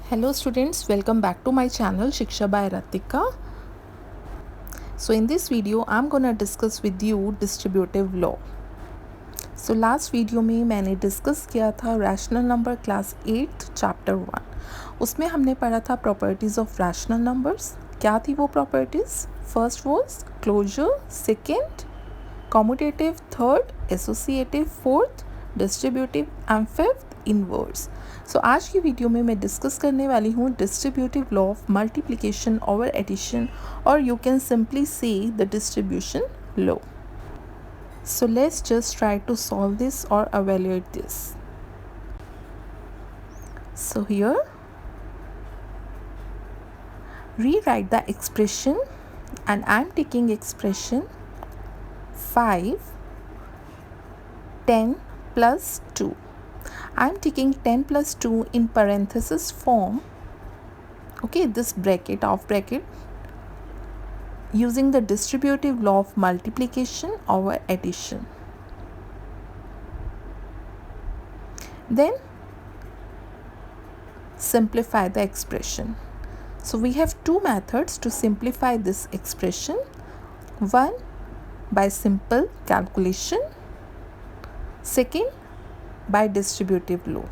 Hello students, welcome back to my channel Shiksha by Ratika. So in this video I'm gonna discuss with you distributive law. So last video में मैंने discuss किया था rational number class 8 chapter 1. उसमें हमने पढ़ा था properties of rational numbers. क्या थी वो properties? First was closure, second commutative, third associative, fourth distributive and fifth inverse. So आज की वीडियो में मैं डिस्कस करने वाली हूँ distributive law of multiplication over addition, और you can simply say the distribution law. So let's just try to solve this or evaluate this. So here rewrite the expression, and I'm taking expression 5 10 plus 2. I'm taking 10 plus 2 in parenthesis form. Okay, this bracket of bracket, using the distributive law of multiplication over addition. Then simplify the expression. So we have two methods to simplify this expression. One, by simple calculation. Second, by distributive law.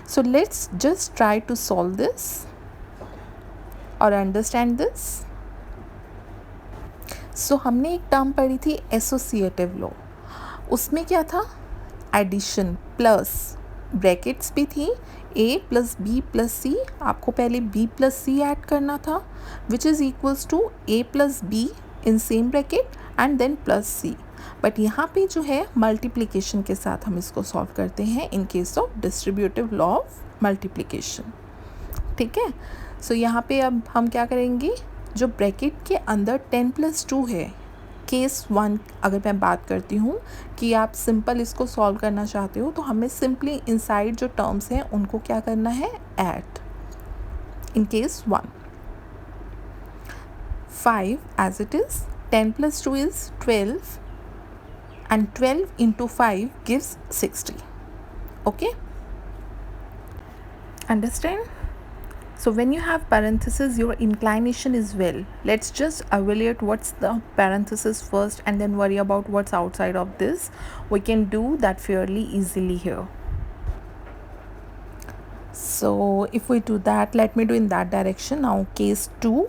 So let's just try to solve this or understand this. So हमने एक term पढ़ी थी associative law. उसमें क्या था? Addition plus brackets भी थी, a plus b plus c. आपको पहले b प्लस c ऐड करना था, which is equals to a plus b in same bracket and then plus c. But यहाँ पे जो है मल्टीप्लिकेशन के साथ हम इसको सॉल्व करते हैं in case of distributive law of multiplication. ठीक है. सो यहाँ पे अब हम क्या करेंगे, जो ब्रैकेट के अंदर 10 प्लस 2 है, केस 1 अगर मैं बात करती हूँ कि आप सिंपल इसको सॉल्व करना चाहते हो, तो हमें सिंपली इनसाइड जो टर्म्स हैं उनको क्या करना है, add. In case 1 5 as it is, 10 plus 2 is 12, and 12 into 5 gives 60. Okay, understand? So when you have parentheses, your inclination is well. Let's just evaluate what's the parenthesis first and then worry about what's outside of this. We can do that fairly easily here. So if we do that, let me do in that direction. Now case 2,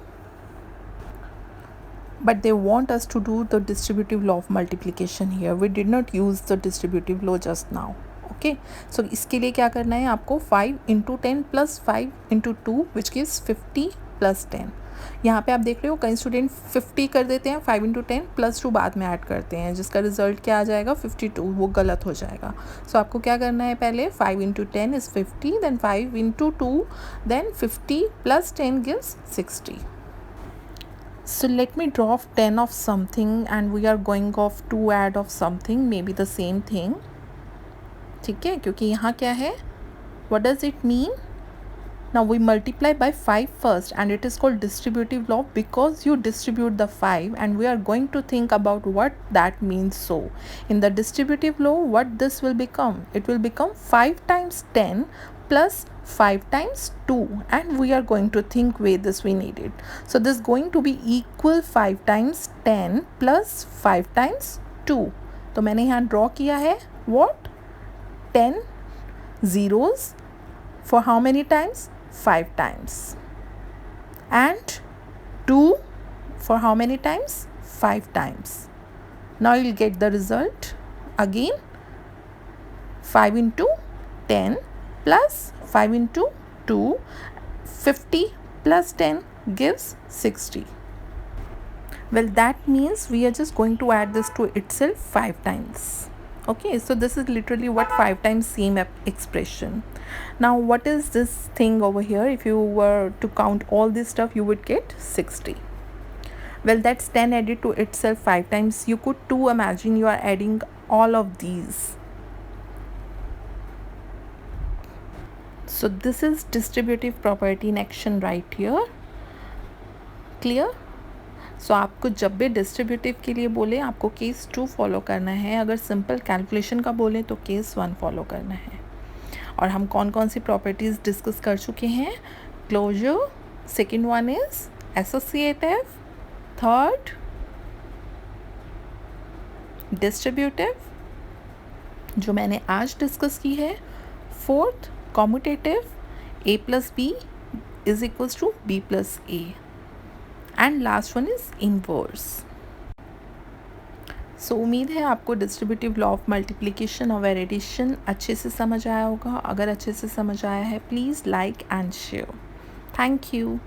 but they want us to do the distributive law of multiplication here. We did not use the distributive law just now. Okay, so इसके लिए क्या करना है आपको, 5 into 10 plus 5 into 2 which gives 50 plus 10. यहाँ पे आप देख रहे हो कई स्टूडेंट 50 कर देते हैं, 5 into 10 plus 2 बाद में ऐड करते हैं, जिसका रिजल्ट क्या आ जाएगा, 52. वो गलत हो जाएगा. सो आपको क्या करना है, पहले 5 into 10 is 50, then 5 into 2, then 50 plus 10 gives 60. So let me draw off 10 of something and we are going off 2 add of something, maybe the same thing. ठीक है, क्योंकि यहाँ क्या है, what does it mean? Now we multiply by 5 first, and it is called distributive law because you distribute the 5, and we are going to think about what that means. So in the distributive law, what this will become? It will become 5 times 10 plus 5 times 2, and we are going to think way this we need it. So this is going to be equal 5 times 10 plus 5 times 2. तो मैंने यहाँ draw किया है what, 10 zeros for how many times, 5 times, and 2 for how many times, 5 times. Now you'll get the result again, 5 into 10 plus 5 into 2, 50 plus 10 gives 60. Well, that means we are just going to add this to itself 5 times. Okay, so this is literally what 5 times same expression. Now what is this thing over here? If you were to count all this stuff, you would get 60. Well, that's 10 added to itself 5 times. You could too imagine you are adding all of these. So this is distributive property in action right here. Clear? सो आपको जब भी distributive के लिए बोले आपको case 2 follow करना है, अगर सिंपल कैलकुलेशन का बोले तो केस 1 फॉलो करना है. और हम कौन कौन सी प्रॉपर्टीज़ डिस्कस कर चुके हैं? Closure, second one is associative, third distributive जो मैंने आज डिस्कस की है, fourth commutative, a plus b is equals to b plus a, and last one is inverse. So उम्मीद है आपको डिस्ट्रीब्यूटिव लॉ ऑफ मल्टीप्लिकेशन और एडिशन अच्छे से समझ आया होगा। अगर अच्छे से समझ आया है please like and share. Thank you.